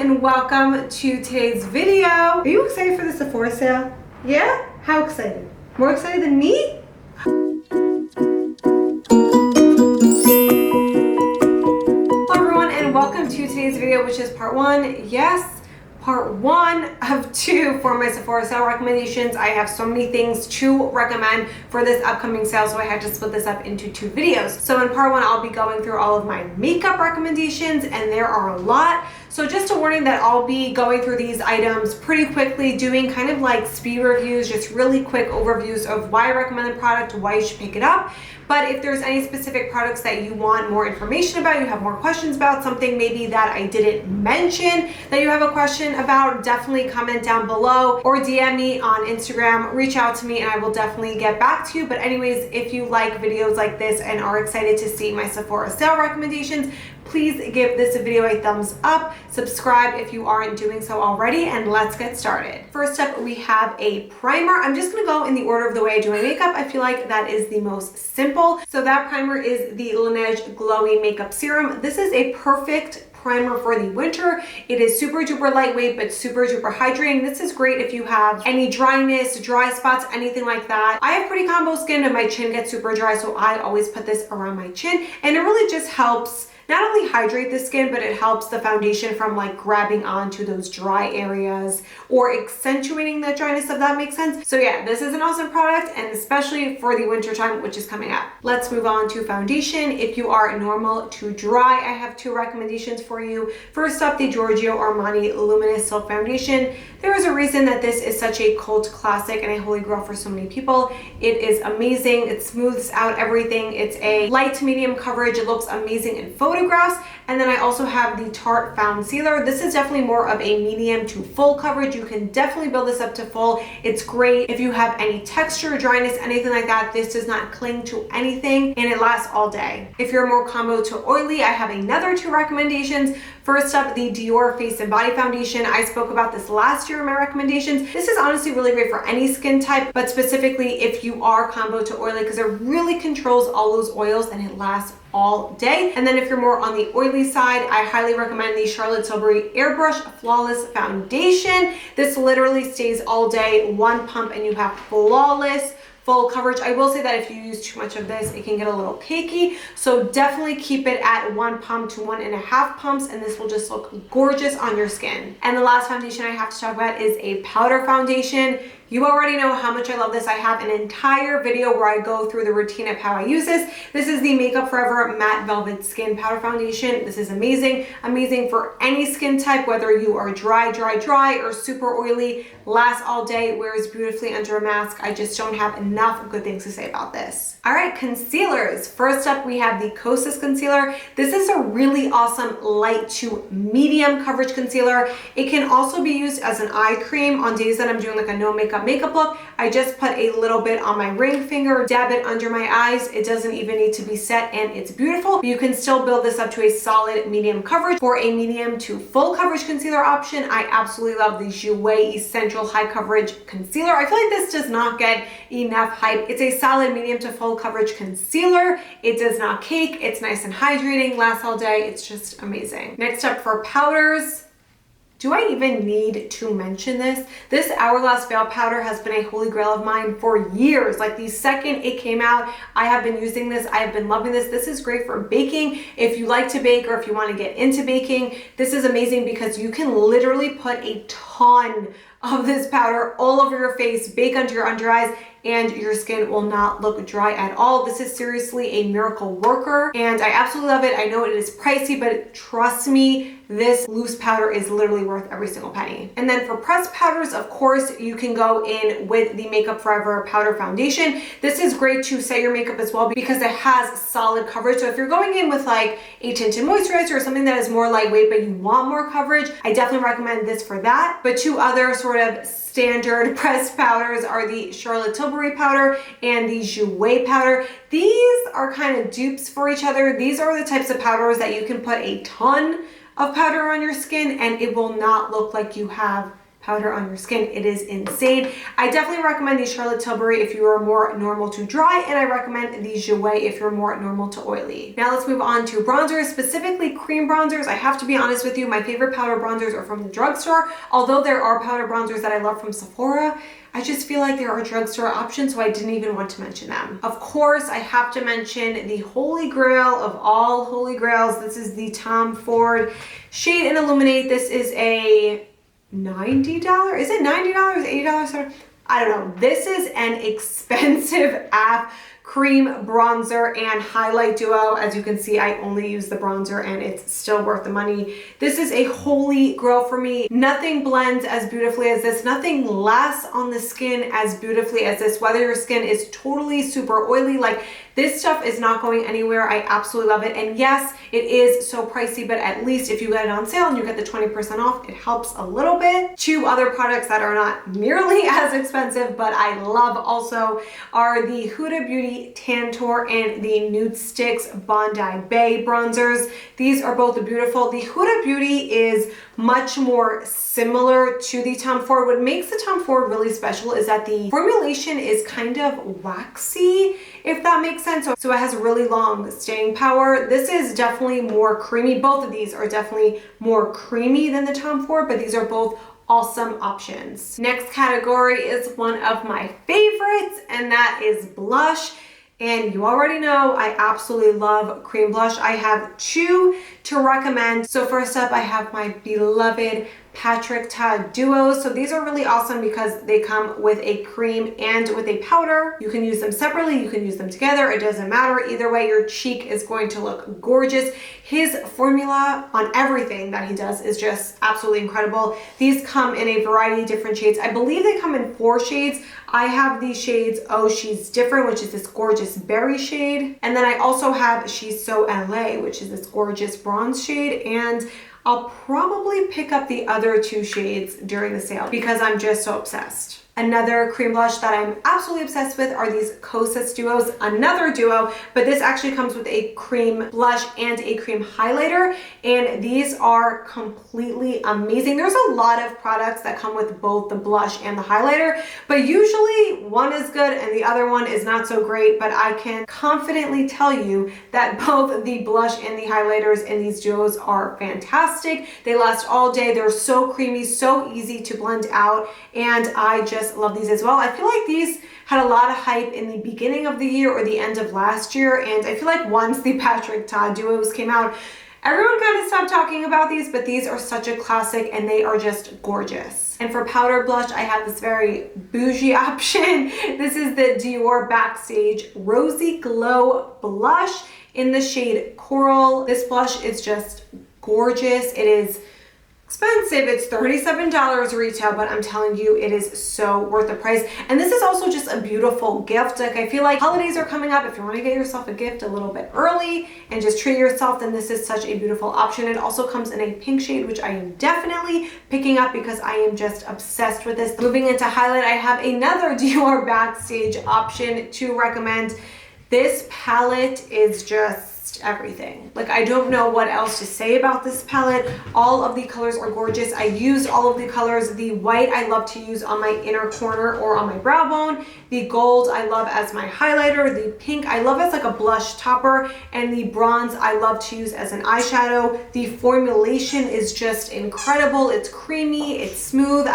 and welcome to today's video. Are you excited for the Sephora sale? Yeah? How excited? More excited than me? Hello everyone and welcome to today's video, which is part one. Yes, part one of two for my Sephora sale recommendations. I have so many things to recommend for this upcoming sale, so I had to split this up into two videos. So in part one, I'll be going through all of my makeup recommendations, and there are a lot. So just a warning that I'll be going through these items pretty quickly, doing kind of like speed reviews, just really quick overviews of why I recommend the product, why you should pick it up. But if there's any specific products that you want more information about, you have more questions about, something maybe that I didn't mention that you have a question about, definitely comment down below or DM me on Instagram, reach out to me and I will definitely get back to you. But anyways, if you like videos like this and are excited to see my Sephora sale recommendations, please give this video a thumbs up, subscribe if you aren't doing so already, and let's get started. First up, we have a primer. I'm just gonna go in the order of the way I do my makeup. I feel like that is the most simple. So that primer is the Laneige Glowy Makeup Serum. This is a perfect primer for the winter. It is super duper lightweight, but super duper hydrating. This is great if you have any dryness, dry spots, anything like that. I have pretty combo skin and my chin gets super dry, so I always put this around my chin, and it really just helps not only hydrate the skin, but it helps the foundation from like grabbing onto those dry areas or accentuating the dryness, if that makes sense. So yeah, this is an awesome product, and especially for the winter time, which is coming up. Let's move on to foundation. If you are normal to dry, I have two recommendations for you. First up, the Giorgio Armani Luminous Silk Foundation. There is a reason that this is such a cult classic and a holy grail for so many people. It is amazing. It smooths out everything. It's a light to medium coverage. It looks amazing in photographs. And then I also have the Tarte Found Sealer. This is definitely more of a medium to full coverage. You can definitely build this up to full. It's great if you have any texture, dryness, anything like that. This does not cling to anything and it lasts all day. If you're more combo to oily, I have another two recommendations. First up, the Dior Face and Body Foundation. I spoke about this last year in my recommendations. This is honestly really great for any skin type, but specifically if you are combo to oily, because it really controls all those oils and it lasts all day. And then if you're more on the oily side, I highly recommend the Charlotte Tilbury Airbrush Flawless Foundation. This literally stays all day, one pump and you have flawless full coverage. I will say that if you use too much of this, it can get a little cakey. So definitely keep it at one pump to 1.5 pumps, and this will just look gorgeous on your skin. And the last foundation I have to talk about is a powder foundation. You already know how much I love this. I have an entire video where I go through the routine of how I use this. This is the Makeup Forever Matte Velvet Skin Powder Foundation. This is amazing. Amazing for any skin type, whether you are dry or super oily. Lasts all day, wears beautifully under a mask. I just don't have enough good things to say about this. All right, concealers. First up, we have the Kosas Concealer. This is a really awesome light to medium coverage concealer. It can also be used as an eye cream on days that I'm doing like a no makeup look. I just put a little bit on my ring finger, dab it under my eyes. It doesn't even need to be set and it's beautiful. You can still build this up to a solid medium coverage. For a medium to full coverage concealer option, I absolutely love the Jouer Essential High Coverage Concealer. I feel like this does not get enough hype. It's a solid medium to full coverage concealer. It does not cake. It's nice and hydrating, lasts all day. It's just amazing. Next up for powders. Do I even need to mention this? This Hourglass Veil Powder has been a holy grail of mine for years. Like the second it came out, I have been using this. I have been loving this. This is great for baking. If you like to bake or if you want to get into baking, this is amazing because you can literally put a ton of this powder all over your face, bake under your under eyes, and your skin will not look dry at all. This is seriously a miracle worker and I absolutely love it. I know it is pricey, but trust me, this loose powder is literally worth every single penny. And then for pressed powders, of course, you can go in with the Makeup Forever Powder Foundation. This is great to set your makeup as well because it has solid coverage. So if you're going in with like a tinted moisturizer or something that is more lightweight, but you want more coverage, I definitely recommend this for that. But two other sort of standard pressed powders are the Charlotte Tilbury powder and the Jouer powder. These are kind of dupes for each other. These are the types of powders that you can put a ton of powder on your skin and it will not look like you have powder on your skin. It is insane. I definitely recommend the Charlotte Tilbury if you are more normal to dry, and I recommend the Jouer if you're more normal to oily. Now let's move on to bronzers, specifically cream bronzers. I have to be honest with you, my favorite powder bronzers are from the drugstore. Although there are powder bronzers that I love from Sephora, I just feel like there are drugstore options, so I didn't even want to mention them. Of course, I have to mention the holy grail of all holy grails. This is the Tom Ford Shade and Illuminate. This is a $90, is it $90, $80? I don't know. This is an expensive app cream bronzer and highlight duo. As you can see, I only use the bronzer and it's still worth the money. This is a holy grail for me. Nothing blends as beautifully as this. Nothing lasts on the skin as beautifully as this. Whether your skin is totally super oily, like this stuff is not going anywhere. I absolutely love it. And yes, it is so pricey, but at least if you get it on sale and you get the 20% off, it helps a little bit. Two other products that are not nearly as expensive, but I love also are the Huda Beauty Tantour and the Nude Sticks Bondi Bay bronzers. These are both beautiful. The Huda Beauty is much more similar to the Tom Ford. What makes the Tom Ford really special is that the formulation is kind of waxy, if that makes sense. So it has really long staying power. This is definitely more creamy. Both of these are definitely more creamy than the Tom Ford, but these are both awesome options. Next category is one of my favorites, and that is blush. And you already know I absolutely love cream blush. I have two to recommend. So first up, I have my beloved Patrick Ta duos. So these are really awesome because they come with a cream and with a powder. You can use them separately, you can use them together. It doesn't matter. Either way, your cheek is going to look gorgeous. His formula on everything that he does is just absolutely incredible. These come in a variety of different shades. I believe they come in 4 shades. I have the shades Oh She's Different, which is this gorgeous berry shade. And then I also have She's So LA, which is this gorgeous bronze shade. And I'll probably pick up the other 2 shades during the sale because I'm just so obsessed. Another cream blush that I'm absolutely obsessed with are these Kosas duos, another duo, but this actually comes with a cream blush and a cream highlighter, and these are completely amazing. There's a lot of products that come with both the blush and the highlighter, but usually one is good and the other one is not so great, but I can confidently tell you that both the blush and the highlighters in these duos are fantastic. They last all day. They're so creamy, so easy to blend out, and I just love these as well. I feel like these had a lot of hype in the beginning of the year or the end of last year, and I feel like once the Patrick Ta duos came out, everyone kind of stopped talking about these, but these are such a classic and they are just gorgeous. And for powder blush, I have this very bougie option. This is the Dior Backstage Rosy Glow Blush in the shade Coral. This blush is just gorgeous. It is expensive. It's $37 retail, but I'm telling you, it is so worth the price. And this is also just a beautiful gift. Like, I feel like holidays are coming up. If you want to get yourself a gift a little bit early and just treat yourself, then this is such a beautiful option. It also comes in a pink shade, which I am definitely picking up because I am just obsessed with this. Moving into highlight, I have another Dior Backstage option to recommend. This palette is just everything. Like, I don't know what else to say about this palette. All of the colors are gorgeous. I used all of the colors. The white I love to use on my inner corner or on my brow bone. The gold I love as my highlighter. The pink I love as like a blush topper. And the bronze I love to use as an eyeshadow. The formulation is just incredible. It's creamy, it's smooth.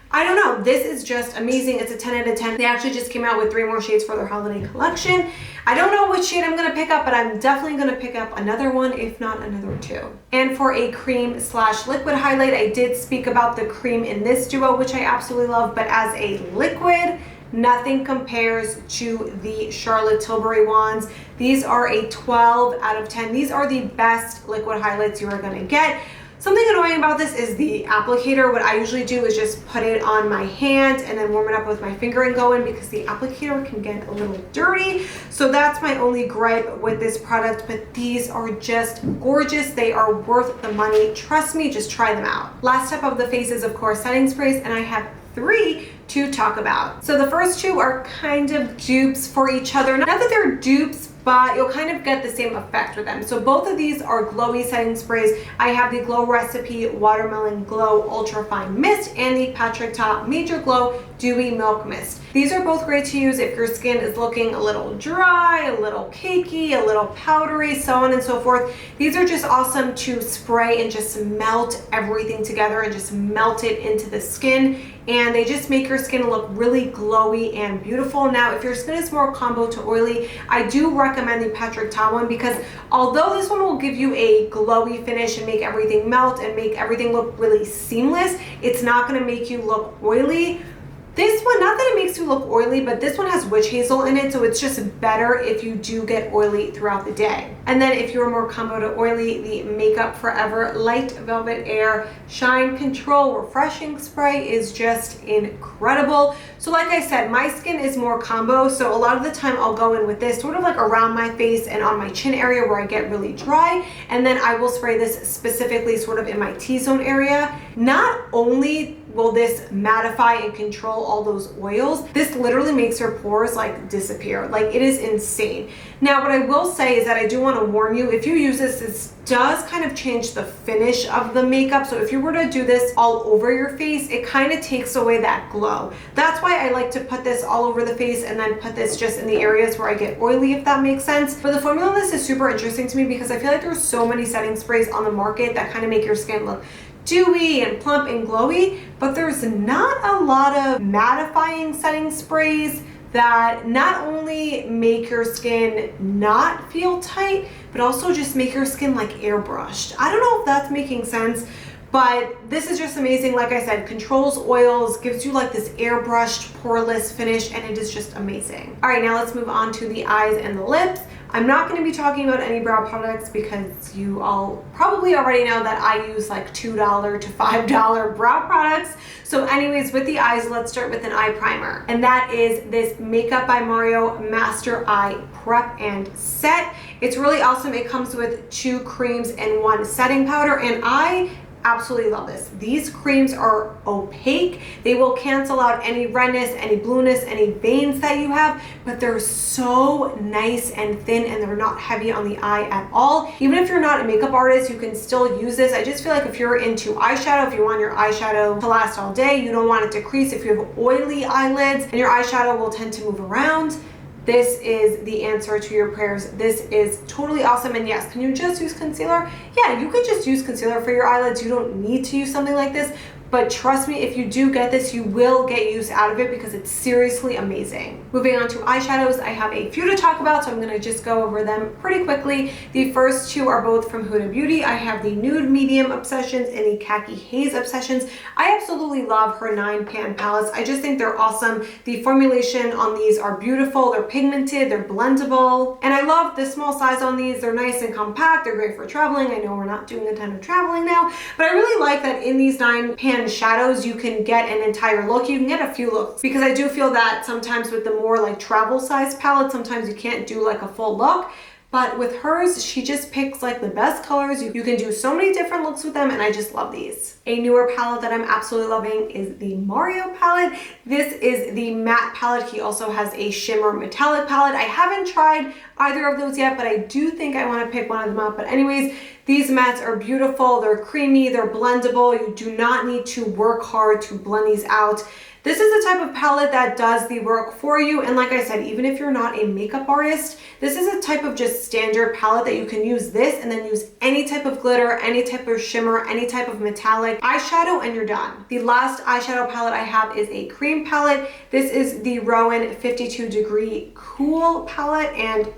I don't know, this is just amazing. It's a 10 out of 10. They actually just came out with 3 more shades for their holiday collection. I don't know which shade I'm gonna pick up, but I'm definitely gonna pick up another one, if not another 2. And for a cream slash liquid highlight, I did speak about the cream in this duo, which I absolutely love, but as a liquid, nothing compares to the Charlotte Tilbury wands. These are a 12 out of 10. These are the best liquid highlights you are gonna get. Something annoying about this is the applicator. What I usually do is just put it on my hand and then warm it up with my finger and go in because the applicator can get a little dirty. So that's my only gripe with this product, but these are just gorgeous. They are worth the money. Trust me, just try them out. Last step of the face is, of course, setting sprays, and I have 3 to talk about. So the first 2 are kind of dupes for each other. Not that they're dupes, but you'll kind of get the same effect with them. So both of these are glowy setting sprays. I have the Glow Recipe Watermelon Glow Ultra Fine Mist and the Patrick Ta Major Glow Dewy Milk Mist. These are both great to use if your skin is looking a little dry, a little cakey, a little powdery, so on and so forth. These are just awesome to spray and just melt everything together and just melt it into the skin, and they just make your skin look really glowy and beautiful. Now, if your skin is more combo to oily, I do recommend the Patrick Ta one, because although this one will give you a glowy finish and make everything melt and make everything look really seamless, it's not going to make you look oily. This one, not that it makes you look oily, but this one has witch hazel in it, so it's just better if you do get oily throughout the day. And then if you're more combo to oily, the Makeup Forever Light Velvet Air Shine Control Refreshing Spray is just incredible. So like I said, my skin is more combo, so a lot of the time I'll go in with this sort of like around my face and on my chin area where I get really dry, and then I will spray this specifically sort of in my T-zone area. Not only will this mattify and control all those oils, this literally makes your pores like disappear. Like, it is insane. Now, what I will say is that I do want to warn you, if you use this, this does kind of change the finish of the makeup. So if you were to do this all over your face, it kind of takes away that glow. That's why I like to put this all over the face and then put this just in the areas where I get oily, if that makes sense. But the formula on this is super interesting to me because I feel like there's so many setting sprays on the market that kind of make your skin look dewy and plump and glowy, but there's not a lot of mattifying setting sprays that not only make your skin not feel tight, but also just make your skin like airbrushed. I don't know if that's making sense, but this is just amazing. Like I said, controls oils, gives you like this airbrushed, poreless finish, and it is just amazing. All right, now let's move on to the eyes and the lips. I'm not going to be talking about any brow products because you all probably already know that I use like $2 to $5 brow products. So anyways, with the eyes, let's start with an eye primer. And that is this Makeup by Mario Master Eye Prep and Set. It's really awesome. It comes with 2 creams and 1 setting powder, and I absolutely love this. These creams are opaque. They will cancel out any redness, any blueness, any veins that you have, but they're so nice and thin, and they're not heavy on the eye at all. Even if you're not a makeup artist, you can still use this. I just feel like if you're into eyeshadow, if you want your eyeshadow to last all day, you don't want it to crease, if you have oily eyelids and your eyeshadow will tend to move around, this is the answer to your prayers. This is totally awesome. And yes, can you just use concealer? Yeah, you could just use concealer for your eyelids. You don't need to use something like this. But trust me, if you do get this, you will get use out of it because it's seriously amazing. Moving on to eyeshadows, I have a few to talk about, so I'm going to just go over them pretty quickly. The first 2 are both from Huda Beauty. I have the Nude Medium Obsessions and the Khaki Haze Obsessions. I absolutely love her 9-pan palettes. I just think they're awesome. The formulation on these are beautiful. They're pigmented, they're blendable, and I love the small size on these. They're nice and compact. They're great for traveling. I know we're not doing a ton of traveling now, but I really like that in these 9-pan shadows you can get an entire look. You can get a few looks, because I do feel that sometimes with the more like travel size palettes, sometimes you can't do like a full look. But with hers, she just picks like the best colors. You can do so many different looks with them, and I just love these. A newer palette that I'm absolutely loving is the Mario palette. This is the matte palette. He also has a shimmer metallic palette. I haven't tried either of those yet, but I do think I want to pick one of them up. But anyways, these mattes are beautiful. They're creamy, they're blendable. You do not need to work hard to blend these out. This is the type of palette that does the work for you. And like I said, even if you're not a makeup artist, this is a type of just standard palette that you can use this and then use any type of glitter, any type of shimmer, any type of metallic eyeshadow, and you're done. The last eyeshadow palette I have is a cream palette. This is the Rowan 52 Degree Cool palette, and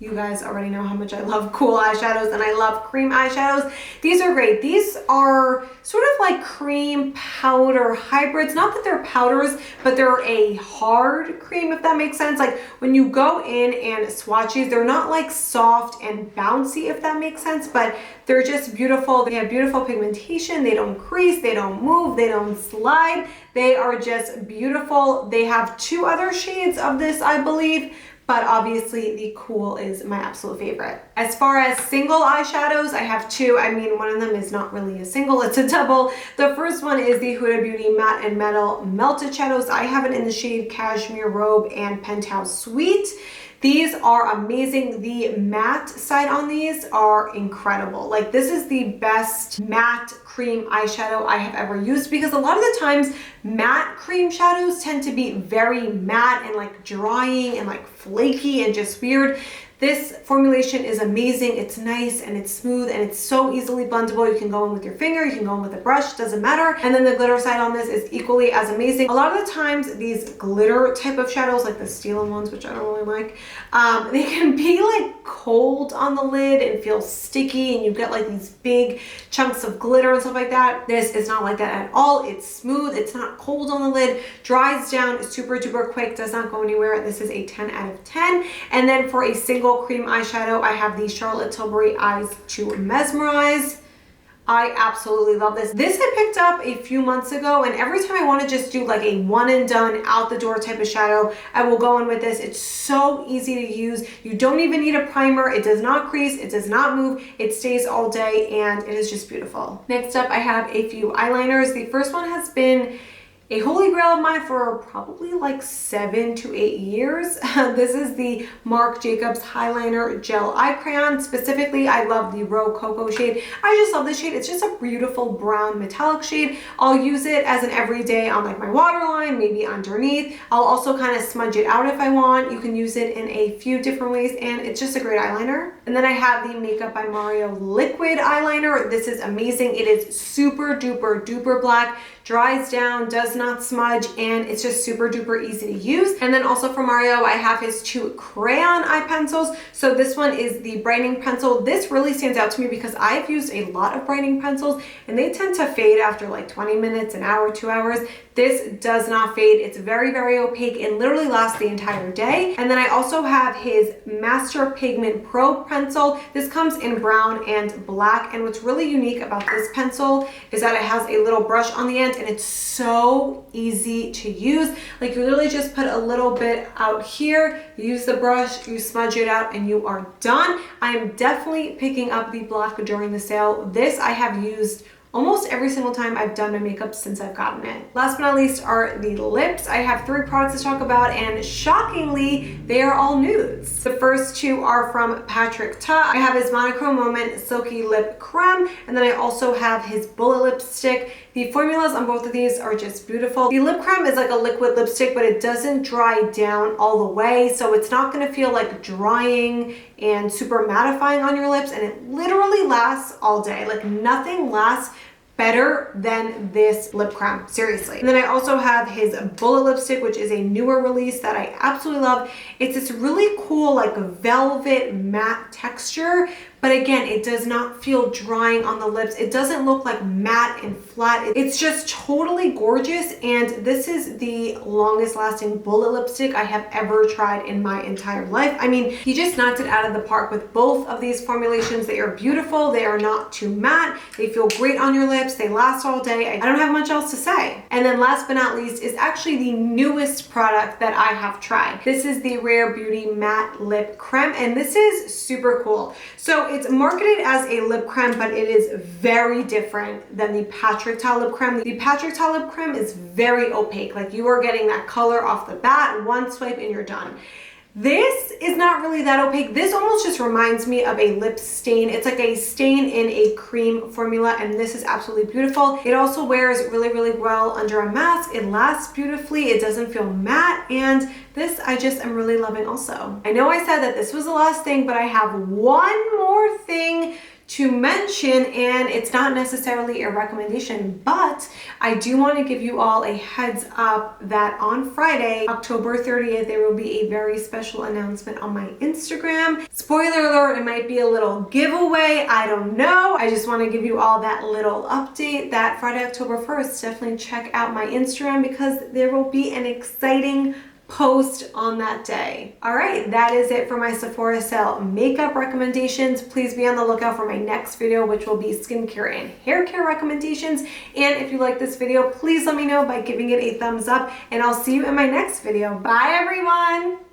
you guys already know how much I love cool eyeshadows and I love cream eyeshadows. These are great. These are sort of like cream powder hybrids. Not that they're powders, but they're a hard cream, if that makes sense. Like when you go in and swatch these, they're not like soft and bouncy, if that makes sense, but they're just beautiful. They have beautiful pigmentation. They don't crease, they don't move, they don't slide. They are just beautiful. They have 2 other shades of this, I believe, but obviously the cool is my absolute favorite. As far as single eyeshadows, I have 2. I mean, one of them is not really a single, it's a double. The first one is the Huda Beauty Matte and Metal Melted Shadows. I have it in the shade Cashmere Robe and Penthouse Suite. These are amazing. The matte side on these are incredible. Like, this is the best matte cream eyeshadow I have ever used, because a lot of the times matte cream shadows tend to be very matte and like drying and like flaky and just weird. This formulation is amazing. It's nice and it's smooth and it's so easily blendable. You can go in with your finger, you can go in with a brush, doesn't matter. And then the glitter side on this is equally as amazing. A lot of the times these glitter type of shadows, like the Steel ones, which I don't really like, they can be like cold on the lid and feel sticky, and you get like these big chunks of glitter and stuff like that. This is not like that at all. It's smooth, it's not cold on the lid, dries down super duper quick, does not go anywhere. This is a 10 out of 10. And then for a single cream eyeshadow, I have the Charlotte Tilbury Eyes to Mesmerize. I absolutely love this. This I picked up a few months ago, and every time I want to just do like a one and done out the door type of shadow, I will go in with this. It's so easy to use. You don't even need a primer. It does not crease. It does not move. It stays all day, and it is just beautiful. Next up, I have a few eyeliners. The first one has been a holy grail of mine for probably like 7 to 8 years. This is the Marc Jacobs Highliner Gel Eye Crayon. Specifically, I love the Rococo shade. I just love this shade. It's just a beautiful brown metallic shade. I'll use it as an everyday on like my waterline, maybe underneath. I'll also kind of smudge it out if I want. You can use it in a few different ways, and it's just a great eyeliner. And then I have the Makeup by Mario Liquid Eyeliner. This is amazing. It is super duper duper black, dries down, does not smudge, and it's just super duper easy to use. And then also for Mario, I have his 2 crayon eye pencils. So this one is the brightening pencil. This really stands out to me because I've used a lot of brightening pencils and they tend to fade after like 20 minutes, an hour, 2 hours. This does not fade. It's very, very opaque and literally lasts the entire day. And then I also have his Master Pigment Pro pencil. This comes in brown and black. And what's really unique about this pencil is that it has a little brush on the end, and it's so easy to use. Like, you literally just put a little bit out here, you use the brush, you smudge it out, and you are done. I am definitely picking up the black during the sale. This I have used almost every single time I've done my makeup since I've gotten it. Last but not least are the lips. I have 3 products to talk about, and shockingly, they are all nudes. The first 2 are from Patrick Ta. I have his Monochrome Moment Silky Lip Creme, and then I also have his Bullet Lipstick. The formulas on both of these are just beautiful. The lip creme is like a liquid lipstick, but it doesn't dry down all the way, so it's not gonna feel like drying and super mattifying on your lips, and it literally lasts all day. Like, nothing lasts better than this lip creme, seriously. And then I also have his Bullet Lipstick, which is a newer release that I absolutely love. It's this really cool like velvet matte texture, but again, it does not feel drying on the lips. It doesn't look like matte and flat. It's just totally gorgeous, and this is the longest lasting bullet lipstick I have ever tried in my entire life. I mean, he just knocked it out of the park with both of these formulations. They are beautiful. They are not too matte. They feel great on your lips. They last all day. I don't have much else to say. And then last but not least is actually the newest product that I have tried. This is the Rare Beauty Matte Lip Creme, and this is super cool. So it's marketed as a lip creme, but it is very different than the Patrick Ta lip creme. The Patrick Ta lip creme is very opaque. Like, you are getting that color off the bat, one swipe and you're done. This is not really that opaque. This almost just reminds me of a lip stain. It's like a stain in a cream formula, and this is absolutely beautiful. It also wears really, really well under a mask. It lasts beautifully. It doesn't feel matte, and this I just am really loving also. I know I said that this was the last thing, but I have one more thing to mention, and it's not necessarily a recommendation, but I do want to give you all a heads up that on Friday, October 30th, there will be a very special announcement on my Instagram. Spoiler alert, it might be a little giveaway, I don't know. I just want to give you all that little update that Friday, October 1st, definitely check out my Instagram because there will be an exciting post on that day. All right, that is it for my Sephora sale makeup recommendations. Please be on the lookout for my next video, which will be skincare and hair care recommendations. And if you like this video, please let me know by giving it a thumbs up, and I'll see you in my next video. Bye, everyone.